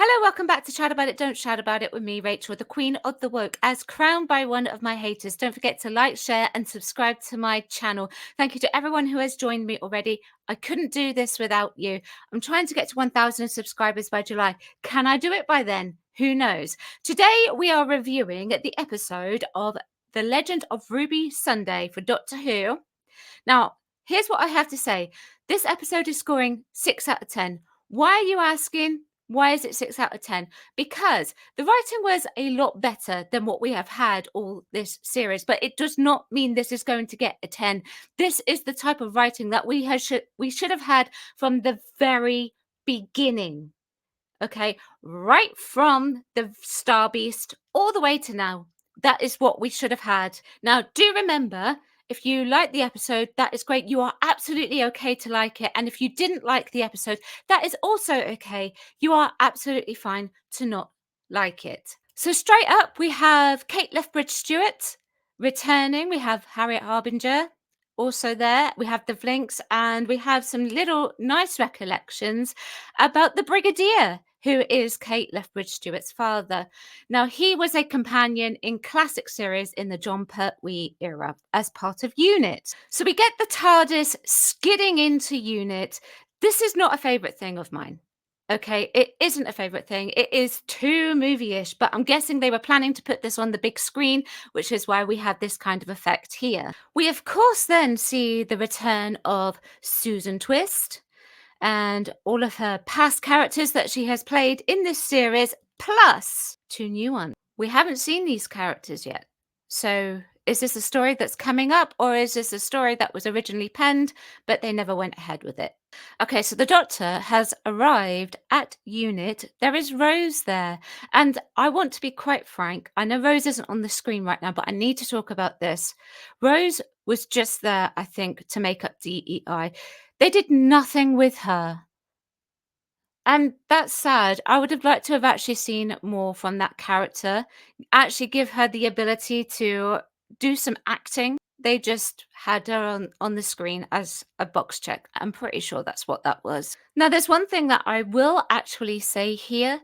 Hello, welcome back to Chat About It, Don't Shout About It with me, Rachel, the Queen of the Woke, as crowned by one of my haters. Don't forget to like, share, and subscribe to my channel. Thank you to everyone who has joined me already. I couldn't do this without you. I'm trying to get to 1,000 subscribers by July. Can I do it by then? Who knows? Today, we are reviewing the episode of The Legend of Ruby Sunday for Doctor Who. Now, here's what I have to say. This episode is scoring 6 out of 10. Why are you asking? Why is it 6 out of 10? Because the writing was a lot better than what we have had all this series, but it does not mean this is going to get a 10. This is the type of writing that we should have had from the very beginning. Okay, right from the Star Beast all the way to now. That is what we should have had. Now, do remember, if you like the episode, that is great. You are absolutely okay to like it. And if you didn't like the episode, that is also okay. You are absolutely fine to not like it. So straight up, we have Kate Lethbridge Stewart returning. We have Harriet Harbinger also there. We have the Vlinks, and we have some little nice recollections about the Brigadier, who is Kate Lethbridge Stewart's father. Now, he was a companion in classic series in the John Pertwee era as part of UNIT. So we get the TARDIS skidding into UNIT. This is not a favourite thing of mine. Okay, it isn't a favourite thing. It is too movie-ish, but I'm guessing they were planning to put this on the big screen, which is why we have this kind of effect here. We, of course, then see the return of Susan Twist and all of her past characters that she has played in this series, plus 2 new ones. We haven't seen these characters yet. So is this a story that's coming up, or is this a story that was originally penned, but they never went ahead with it? Okay, so the Doctor has arrived at UNIT. There is Rose there. And I want to be quite frank. I know Rose isn't on the screen right now, but I need to talk about this. Rose was just there, I think, to make up DEI. They did nothing with her. And that's sad. I would have liked to have actually seen more from that character, actually give her the ability to do some acting. They just had her on the screen as a box check. I'm pretty sure that's what that was. Now, there's one thing that I will actually say here.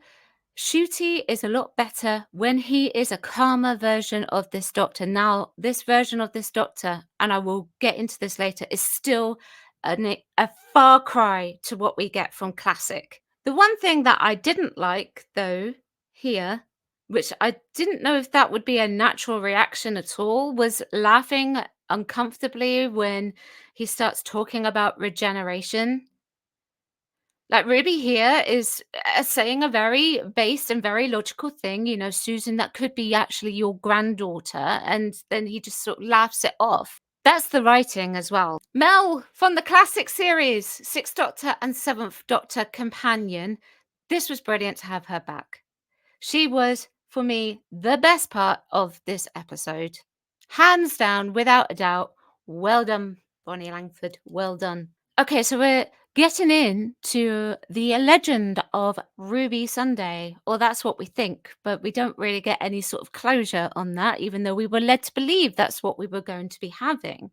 Ncuti is a lot better when he is a calmer version of this Doctor. Now, this version of this Doctor, and I will get into this later, is still a far cry to what we get from classic. The one thing that I didn't like, though, here, which I didn't know if that would be a natural reaction at all, was laughing uncomfortably when he starts talking about regeneration. Like, Ruby here is saying a very based and very logical thing, you know, Susan, that could be actually your granddaughter, and then he just sort of laughs it off. That's the writing as well. Mel from the classic series, Sixth Doctor and Seventh Doctor companion. This was brilliant to have her back. She was, for me, the best part of this episode. Hands down, without a doubt. Well done, Bonnie Langford. Well done. Okay, so we're getting into the legend of Ruby Sunday, or that's what we think, but we don't really get any sort of closure on that, even though we were led to believe that's what we were going to be having.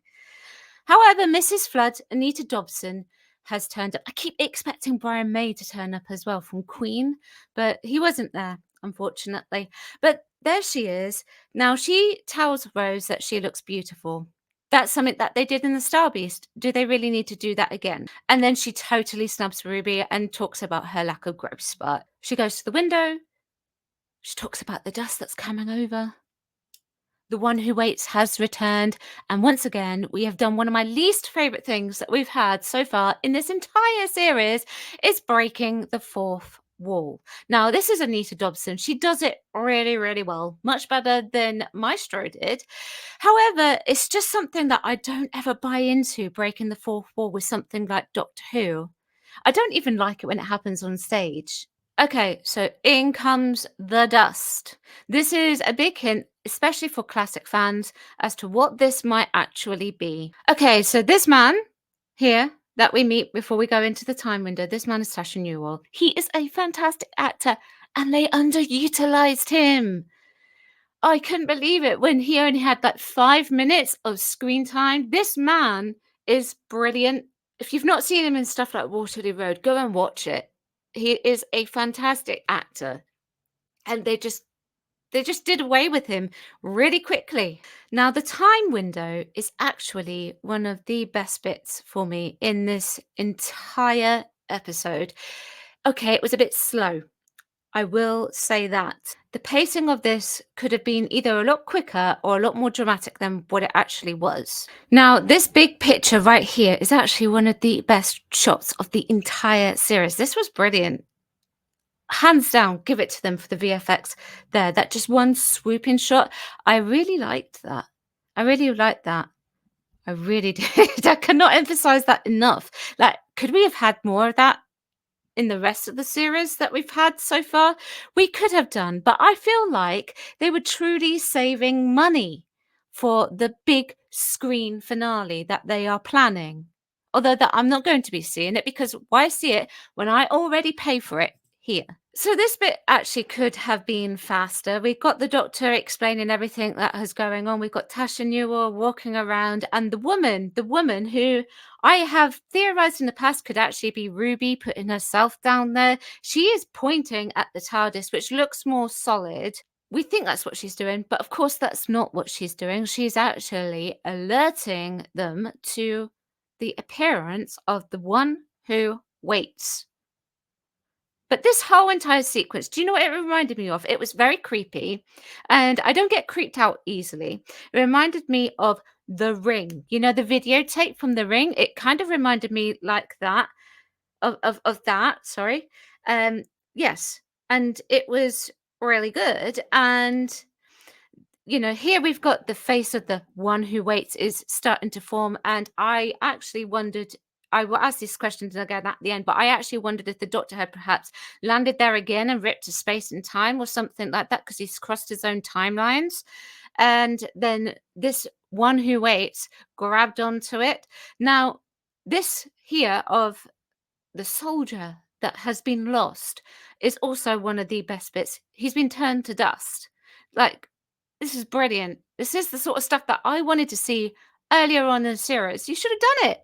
However, Mrs. Flood, Anita Dobson, has turned up. I keep expecting Brian May to turn up as well from Queen, but he wasn't there, unfortunately. But there she is. Now, she tells Rose that she looks beautiful. That's something that they did in the Star Beast. Do they really need to do that again? And then she totally snubs Ruby and talks about her lack of growth spurt. She goes to the window. She talks about the dust that's coming over. The one who waits has returned. And once again, we have done one of my least favorite things that we've had so far in this entire series is breaking the fourth wall. Now, this is Anita Dobson. She does it really, really well, much better than Maestro did. However, it's just something that I don't ever buy into, breaking the fourth wall with something like Doctor Who. I don't even like it when it happens on stage. Okay, so in comes the dust. This is a big hint, especially for classic fans, as to what this might actually be. Okay, so this man here that we meet before we go into the time window, this man is Tasha Newell. He is a fantastic actor, and they underutilized him. I couldn't believe it when he only had like 5 minutes of screen time. This man is brilliant. If you've not seen him in stuff like Waterloo Road, go and watch it. He is a fantastic actor, and they just did away with him really quickly. Now, the time window is actually one of the best bits for me in this entire episode. Okay, it was a bit slow. I will say that. The pacing of this could have been either a lot quicker or a lot more dramatic than what it actually was. Now, this big picture right here is actually one of the best shots of the entire series. This was brilliant. Hands down, give it to them for the VFX there. That just one swooping shot. I really liked that. I really liked that. I really did. I cannot emphasize that enough. Like, could we have had more of that in the rest of the series that we've had so far? We could have done, but I feel like they were truly saving money for the big screen finale that they are planning. Although that I'm not going to be seeing it, because why see it when I already pay for it here? So this bit actually could have been faster. We've got the doctor explaining everything that is going on. We've got Tasha Newell walking around, and the woman who I have theorized in the past could actually be Ruby putting herself down there. She is pointing at the TARDIS, which looks more solid. We think that's what she's doing, but of course that's not what she's doing. She's actually alerting them to the appearance of the one who waits. But this whole entire sequence, do you know what it reminded me of? It was very creepy, and I don't get creeped out easily. It reminded me of The Ring. You know, the videotape from The Ring? It kind of reminded me like that, of that, sorry. Um, yes, and it was really good, and here we've got the face of the one who waits is starting to form. And I actually wondered, I will ask these questions again at the end, but I actually wondered if the doctor had perhaps landed there again and ripped to space and time or something like that, because he's crossed his own timelines. And then this one who waits grabbed onto it. Now, this here of the soldier that has been lost is also one of the best bits. He's been turned to dust. Like, this is brilliant. This is the sort of stuff that I wanted to see earlier on in the series. You should have done it.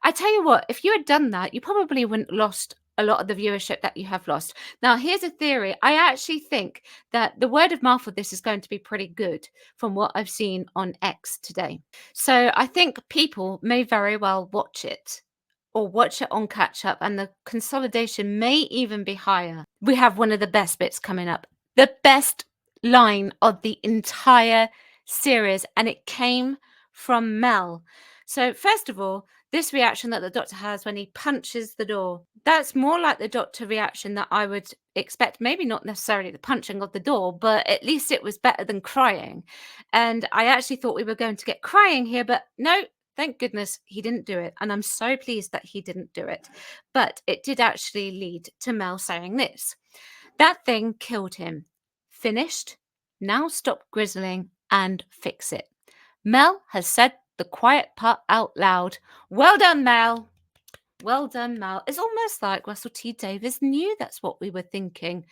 I tell you what, if you had done that, you probably wouldn't lost a lot of the viewership that you have lost. Now, here's a theory. I actually think that the word of mouth of this is going to be pretty good from what I've seen on X today. So I think people may very well watch it or watch it on catch up, and the consolidation may even be higher. We have one of the best bits coming up. The best line of the entire series, and it came from Mel. So, first of all, this reaction that the doctor has when he punches the door, that's more like the doctor reaction that I would expect. Maybe not necessarily the punching of the door, but at least it was better than crying. And I actually thought we were going to get crying here, but no, thank goodness he didn't do it. And I'm so pleased that he didn't do it. But it did actually lead to Mel saying this: that thing killed him. Finished. Now stop grizzling and fix it. Mel has said the quiet part out loud. Well done, Mel. Well done, Mel. It's almost like Russell T Davies knew that's what we were thinking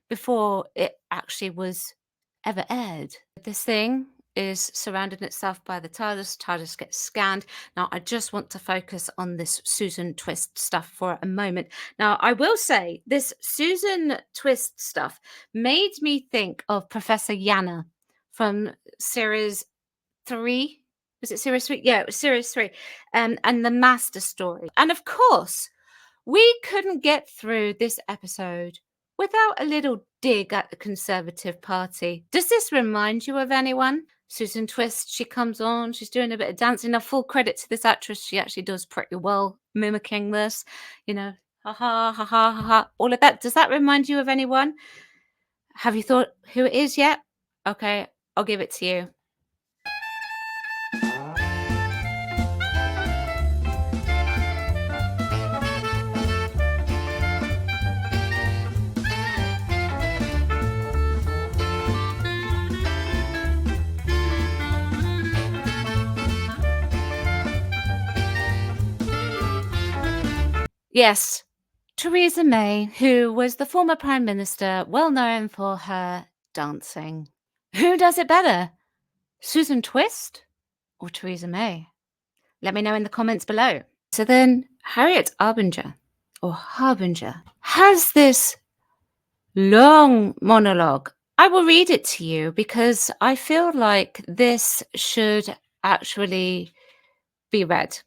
before it actually was ever aired. This thing is surrounding itself by the TARDIS. TARDIS gets scanned. Now, I just want to focus on this Susan Twist stuff for a moment. Now, I will say this Susan Twist stuff made me think of Professor Yana from series 3. Was it series 3? Yeah, it was series 3. And the Master Story. And of course, we couldn't get through this episode without a little dig at the Conservative Party. Does this remind you of anyone? Susan Twist, she comes on, she's doing a bit of dancing. Now, full credit to this actress, she actually does pretty well mimicking this, ha ha ha ha ha ha, all of that. Does that remind you of anyone? Have you thought who it is yet? Okay, I'll give it to you. Yes, Theresa May, who was the former Prime Minister, well known for her dancing. Who does it better? Susan Twist or Theresa May? Let me know in the comments below. So then, Harriet Arbinger. or Harbinger has this long monologue. I will read it to you because I feel like this should actually be read.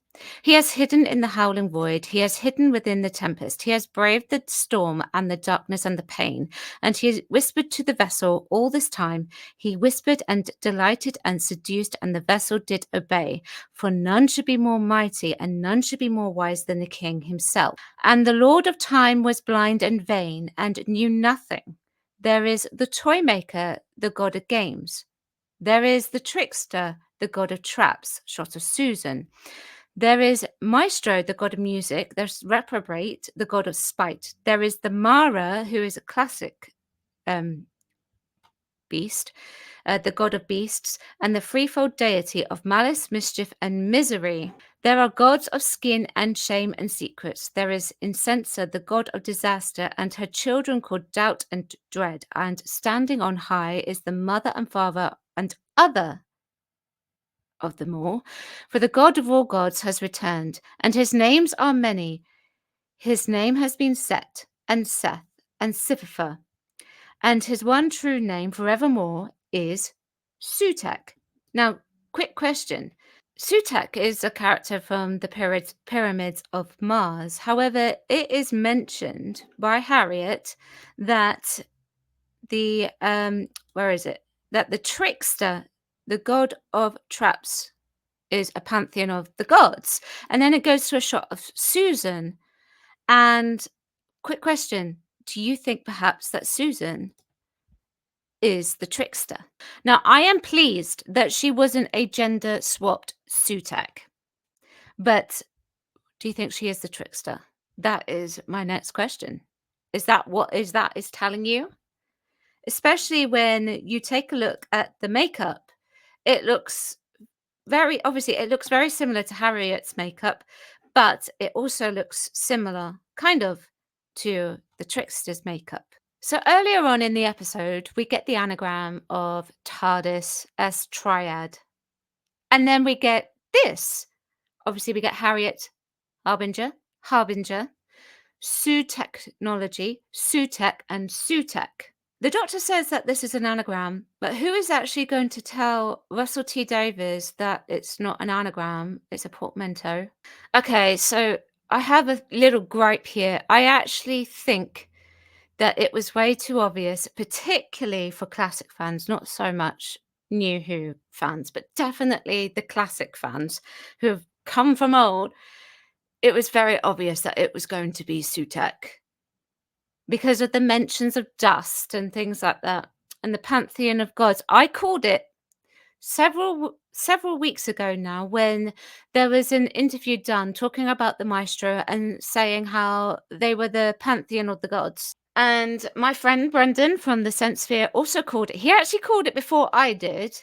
He has hidden in the howling void. He has hidden within the tempest. He has braved the storm and the darkness and the pain. And he has whispered to the vessel all this time. He whispered and delighted and seduced, and the vessel did obey. For none should be more mighty, and none should be more wise than the king himself. And the Lord of time was blind and vain, and knew nothing. There is the toy maker, the god of games. There is the trickster, the god of traps, shot of Susan. There is Maestro, the god of music. There's Reprobate, the god of spite. There is the Mara, who is a classic beast, the god of beasts, and the threefold deity of malice, mischief, and misery. There are gods of skin and shame and secrets. There is Incensa, the god of disaster, and her children called doubt and dread. And standing on high is the mother and father and other of them all. For the God of all gods has returned, and his names are many. His name has been Set, and Seth, and Siphifer, and his one true name forevermore is Sutek. Now, quick question. Sutek is a character from the pyramids of Mars. However, it is mentioned by Harriet that the where is it? That the trickster, the god of traps, is a pantheon of the gods. And then it goes to a shot of Susan. And quick question, do you think perhaps that Susan is the trickster? Now, I am pleased that she wasn't a gender swapped Sutek, but do you think she is the trickster? That is my next question. Is that what is that is telling you? Especially when you take a look at the makeup, it looks it looks very similar to Harriet's makeup, but it also looks similar, kind of, to the trickster's makeup. So earlier on in the episode, we get the anagram of TARDIS S triad. And then we get this. Obviously, we get Harriet, Harbinger, Harbinger, Sue Technology, Sutek, and Sutek. The doctor says that this is an anagram, but who is actually going to tell Russell T Davies that it's not an anagram, it's a portmanteau? Okay, so I have a little gripe here. I actually think that it was way too obvious, particularly for classic fans, not so much New Who fans, but definitely the classic fans who have come from old. It was very obvious that it was going to be Sutek because of the mentions of dust and things like that, and the pantheon of gods. I called it several weeks ago now when there was an interview done talking about the Maestro and saying how they were the pantheon of the gods. And my friend Brendan from the Sense Sphere also called it. He actually called it before I did,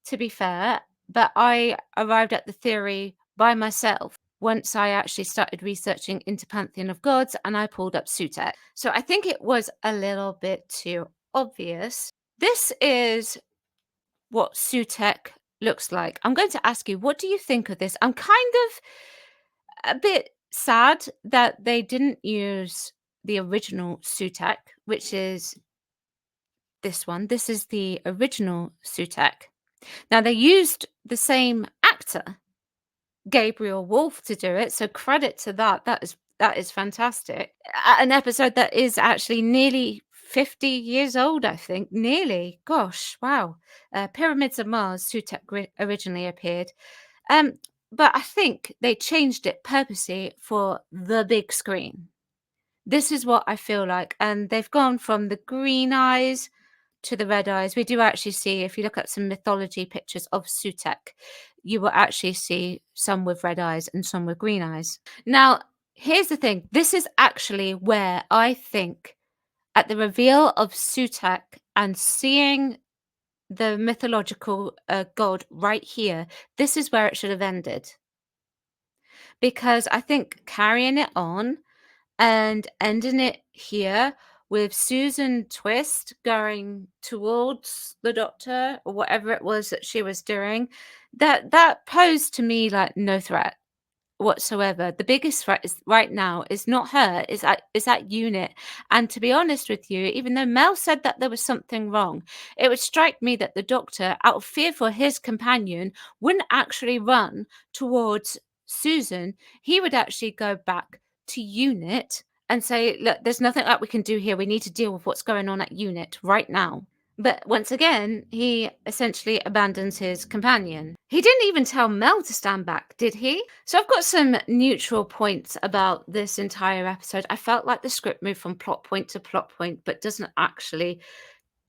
to be fair, but I arrived at the theory by myself once I actually started researching into Pantheon of Gods and I pulled up Sutek. So I think it was a little bit too obvious. This is what Sutek looks like. I'm going to ask you, what do you think of this? I'm kind of a bit sad that they didn't use the original Sutek, which is this one. This is the original Sutek. Now, they used the same actor, Gabriel Wolf, to do it, so credit to that. That is fantastic. An episode that is actually nearly 50 years old, I think. Nearly. Gosh, wow. Pyramids of Mars, Sutek originally appeared. But I think they changed it purposely for the big screen. This is what I feel like. And they've gone from the green eyes to the red eyes. We do actually see, if you look at some mythology pictures of Sutek, you will actually see some with red eyes and some with green eyes. Now, here's the thing. This is actually where I think at the reveal of Sutek and seeing the mythological god right here, this is where it should have ended. Because I think carrying it on and ending it here with Susan Twist going towards the doctor or whatever it was that she was doing, that posed to me like no threat whatsoever. The biggest threat is right now is not her, is that unit. And to be honest with you, even though Mel said that there was something wrong, it would strike me that the doctor, out of fear for his companion, wouldn't actually run towards Susan. He would actually go back to unit and say, look, there's nothing that we can do here. We need to deal with what's going on at unit right now. But once again, he essentially abandons his companion. He didn't even tell Mel to stand back, did he? So I've got some neutral points about this entire episode. I felt like the script moved from plot point to plot point, but doesn't actually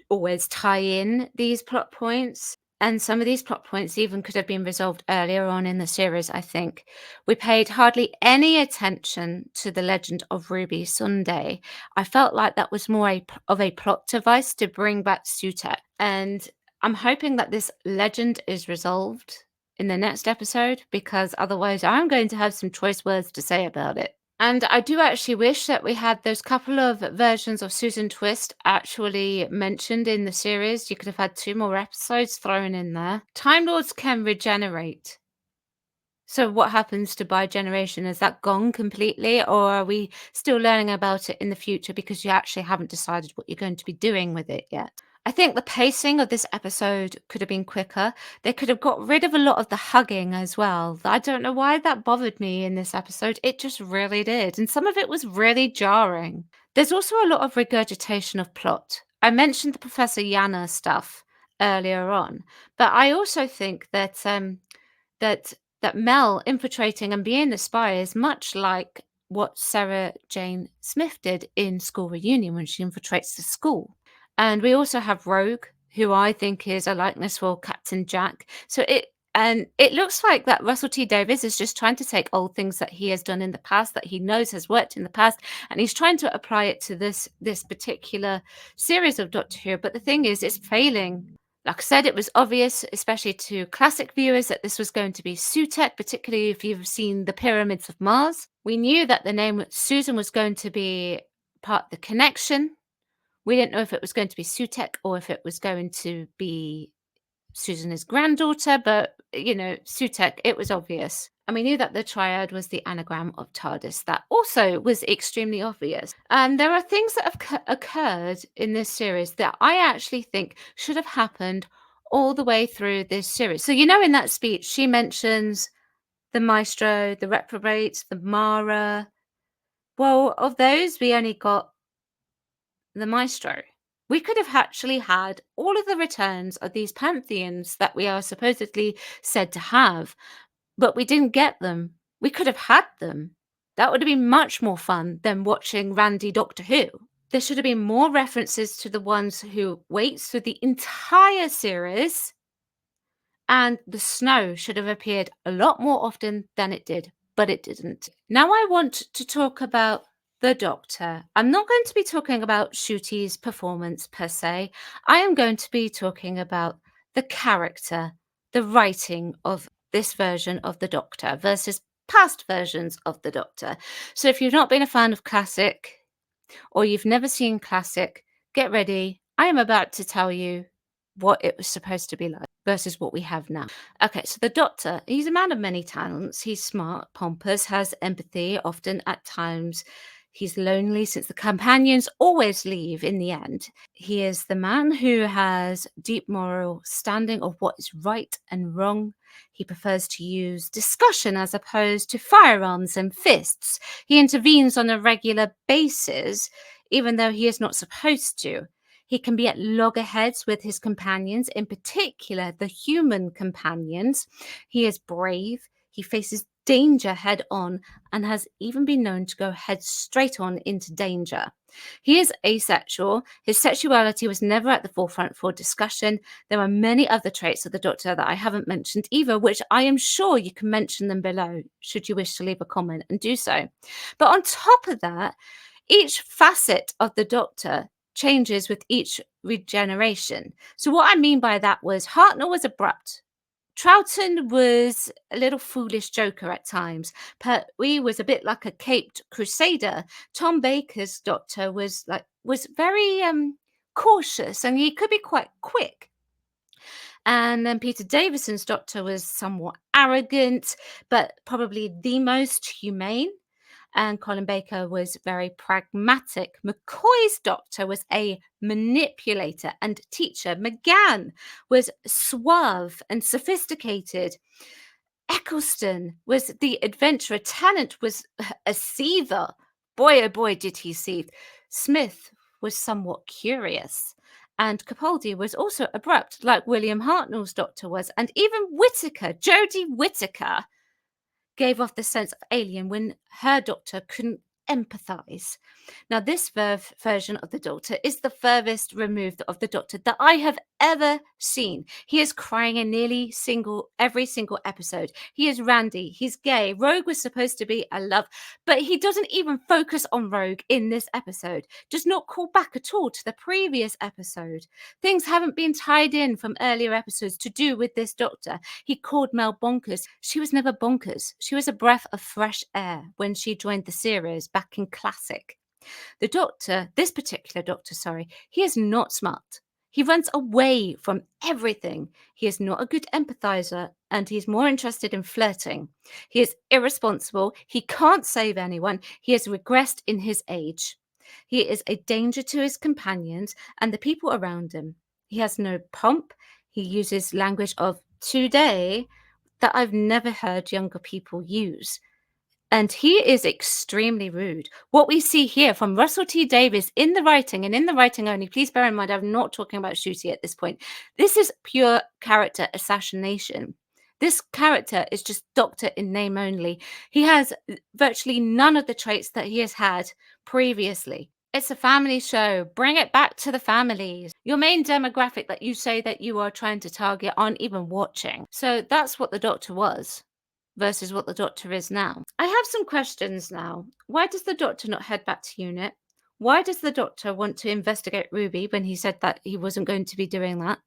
always tie in these plot points. And some of these plot points even could have been resolved earlier on in the series, I think. We paid hardly any attention to the legend of Ruby Sunday. I felt like that was more of a plot device to bring back Sutek. And I'm hoping that this legend is resolved in the next episode, because otherwise I'm going to have some choice words to say about it. And I do actually wish that we had those couple of versions of Susan Twist actually mentioned in the series. You could have had 2 more episodes thrown in there. Time Lords can regenerate. So what happens to Bi-Generation? Is that gone completely, or are we still learning about it in the future because you actually haven't decided what you're going to be doing with it yet? I think the pacing of this episode could have been quicker. They could have got rid of a lot of the hugging as well. I don't know why that bothered me in this episode. It just really did. And some of it was really jarring. There's also a lot of regurgitation of plot. I mentioned the Professor Yana stuff earlier on, but I also think that that Mel infiltrating and being the spy is much like what Sarah Jane Smith did in School Reunion when she infiltrates the school. And we also have Rogue, who I think is a likeness for Captain Jack. It looks like that Russell T Davies is just trying to take old things that he has done in the past, that he knows has worked in the past, and he's trying to apply it to this particular series of Doctor Who. But the thing is, it's failing. Like I said, it was obvious, especially to classic viewers, that this was going to be Sutek, particularly if you've seen The Pyramids of Mars. We knew that the name Susan was going to be part of the connection. We didn't know if it was going to be Sutek or if it was going to be Susan's granddaughter, but, Sutek, it was obvious. And we knew that the triad was the anagram of TARDIS. That also was extremely obvious. And there are things that have occurred in this series that I actually think should have happened all the way through this series. So, in that speech, she mentions the Maestro, the Reprobates, the Mara. Well, of those, we only got the Maestro. We could have actually had all of the returns of these pantheons that we are supposedly said to have, but we didn't get them. We could have had them. That would have been much more fun than watching Randy Doctor Who. There should have been more references to the ones who waits through the entire series, and the snow should have appeared a lot more often than it did, but it didn't. Now I want to talk about the Doctor. I'm not going to be talking about Ncuti's performance per se. I am going to be talking about the character, the writing of this version of the Doctor versus past versions of the Doctor. So if you've not been a fan of Classic or you've never seen Classic, get ready. I am about to tell you what it was supposed to be like versus what we have now. Okay, so the Doctor, he's a man of many talents. He's smart, pompous, has empathy, often at times. He's lonely since the companions always leave in the end. He is the man who has deep moral standing of what is right and wrong. He prefers to use discussion as opposed to firearms and fists. He intervenes on a regular basis, even though he is not supposed to. He can be at loggerheads with his companions, in particular the human companions. He is brave. He faces danger head on and has even been known to go head straight on into danger. He is asexual. His sexuality was never at the forefront for discussion. There are many other traits of the Doctor that I haven't mentioned either, which I am sure you can mention them below should you wish to leave a comment, and do so. But on top of that, each facet of the Doctor changes with each regeneration. So what I mean by that was Hartnell was abrupt. Troughton was a little foolish joker at times. Pertwee was a bit like a caped crusader. Tom Baker's Doctor was very cautious, and he could be quite quick. And then Peter Davison's doctor was somewhat arrogant, but probably the most humane. And Colin Baker was very pragmatic. McCoy's doctor was a manipulator and teacher. McGann was suave and sophisticated. Eccleston was the adventurer. Tennant was a seether. Boy, oh boy, did he seethe. Smith was somewhat curious. And Capaldi was also abrupt, like William Hartnell's doctor was. And even Whittaker, Jodie Whittaker, gave off the sense of alien when her doctor couldn't empathize. Now, this version of the Doctor is the furthest removed of the Doctor that I have ever seen. He is crying in nearly every single episode. He is randy. He's gay. Rogue was supposed to be a love, but he doesn't even focus on Rogue in this episode. Does not call back at all to the previous episode. Things haven't been tied in from earlier episodes to do with this Doctor. He called Mel bonkers. She was never bonkers. She was a breath of fresh air when she joined the series back in Classic. The Doctor, this particular Doctor, sorry, he is not smart. He runs away from everything. He is not a good empathizer and he's more interested in flirting. He is irresponsible. He can't save anyone. He has regressed in his age. He is a danger to his companions and the people around him. He has no pomp. He uses language of today that I've never heard younger people use. And he is extremely rude. What we see here from Russell T Davies in the writing, and in the writing only, please bear in mind, I'm not talking about Ncuti at this point. This is pure character assassination. This character is just Doctor in name only. He has virtually none of the traits that he has had previously. It's a family show. Bring it back to the families. Your main demographic that you say that you are trying to target aren't even watching. So that's what the Doctor was versus what the Doctor is now. I have some questions now. Why does the Doctor not head back to unit? Why does the Doctor want to investigate Ruby when he said that he wasn't going to be doing that?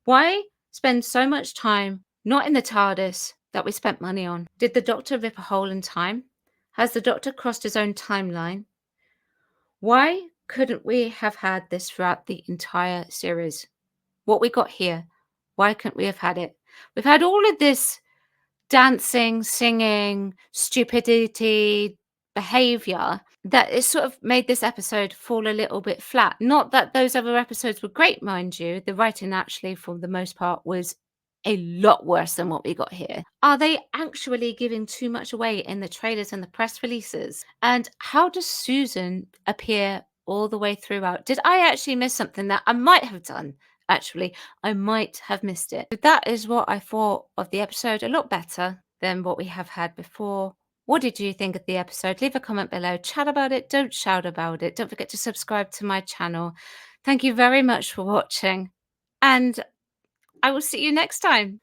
Why spend so much time not in the TARDIS that we spent money on? Did the Doctor rip a hole in time? Has the Doctor crossed his own timeline? Why couldn't we have had this throughout the entire series? What we got here, why couldn't we have had it? We've had all of this dancing, singing, stupidity, behavior that has sort of made this episode fall a little bit flat. Not that those other episodes were great, mind you. The writing actually, for the most part, was a lot worse than what we got here. Are they actually giving too much away in the trailers and the press releases? And how does Susan appear all the way throughout? Did I actually miss something that I might have done? Actually, I might have missed it. But that is what I thought of the episode. A lot better than what we have had before. What did you think of the episode? Leave a comment below. Chat about it. Don't shout about it. Don't forget to subscribe to my channel. Thank you very much for watching. And I will see you next time.